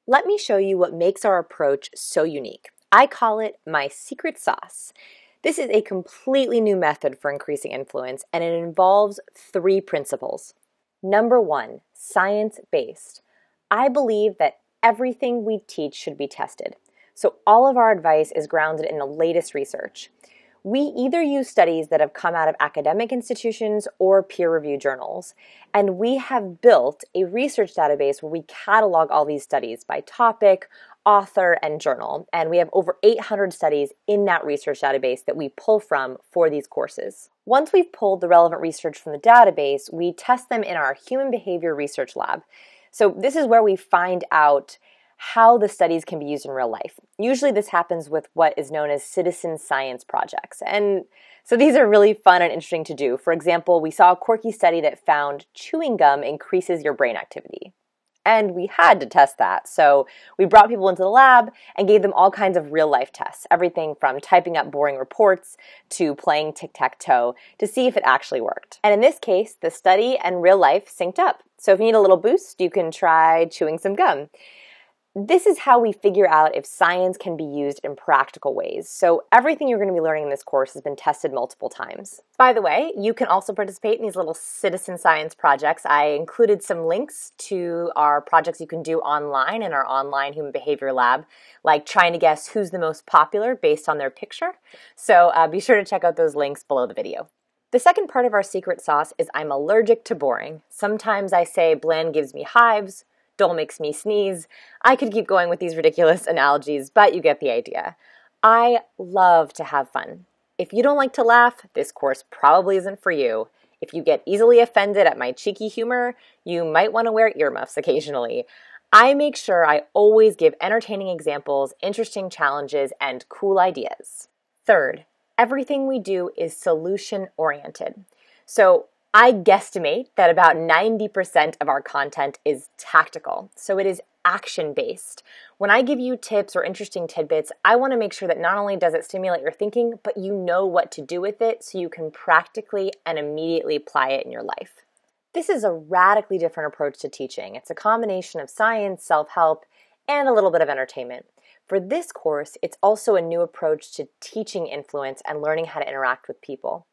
Let me show you what makes our approach so unique. I call it my secret sauce. This is a completely new method for increasing influence, and it involves 3 principles. Number 1, science-based. I believe that everything we teach should be tested. So all of our advice is grounded in the latest research. We either use studies that have come out of academic institutions or peer-reviewed journals, and we have built a research database where we catalog all these studies by topic, author, and journal, and we have over 800 studies in that research database that we pull from for these courses. Once we've pulled the relevant research from the database, we test them in our human behavior research lab. So this is where we find out how the studies can be used in real life. Usually this happens with what is known as citizen science projects. And so these are really fun and interesting to do. For example, we saw a quirky study that found chewing gum increases your brain activity. And we had to test that. So we brought people into the lab and gave them all kinds of real life tests, everything from typing up boring reports to playing tic-tac-toe to see if it actually worked. And in this case, the study and real life synced up. So if you need a little boost, you can try chewing some gum. This is how we figure out if science can be used in practical ways. So everything you're going to be learning in this course has been tested multiple times. By the way, you can also participate in these little citizen science projects. I included some links to our projects you can do online in our online human behavior lab, like trying to guess who's the most popular based on their picture. So be sure to check out those links below the video. The second part of our secret sauce is I'm allergic to boring. Sometimes I say bland gives me hives, dull makes me sneeze. I could keep going with these ridiculous analogies, but you get the idea. I love to have fun. If you don't like to laugh, this course probably isn't for you. If you get easily offended at my cheeky humor, you might want to wear earmuffs occasionally. I make sure I always give entertaining examples, interesting challenges, and cool ideas. Third, everything we do is solution-oriented. So I guesstimate that about 90% of our content is tactical, so it is action-based. When I give you tips or interesting tidbits, I want to make sure that not only does it stimulate your thinking, but you know what to do with it so you can practically and immediately apply it in your life. This is a radically different approach to teaching. It's a combination of science, self-help, and a little bit of entertainment. For this course, it's also a new approach to teaching influence and learning how to interact with people.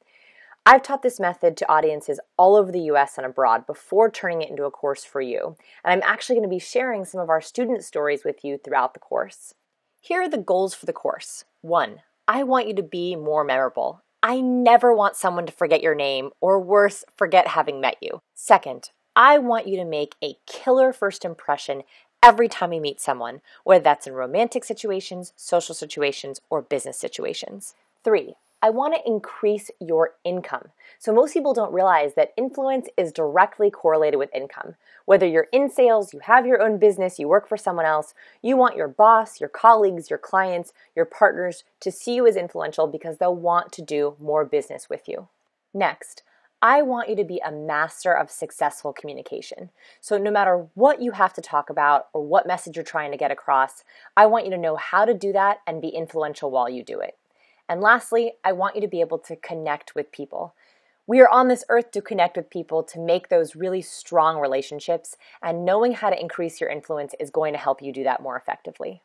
I've taught this method to audiences all over the US and abroad before turning it into a course for you, and I'm actually going to be sharing some of our student stories with you throughout the course. Here are the goals for the course. 1, I want you to be more memorable. I never want someone to forget your name, or worse, forget having met you. 2nd, I want you to make a killer first impression every time you meet someone, whether that's in romantic situations, social situations, or business situations. 3, I want to increase your income. So most people don't realize that influence is directly correlated with income. Whether you're in sales, you have your own business, you work for someone else, you want your boss, your colleagues, your clients, your partners to see you as influential because they'll want to do more business with you. Next, I want you to be a master of successful communication. So no matter what you have to talk about or what message you're trying to get across, I want you to know how to do that and be influential while you do it. And lastly, I want you to be able to connect with people. We are on this earth to connect with people, to make those really strong relationships, and knowing how to increase your influence is going to help you do that more effectively.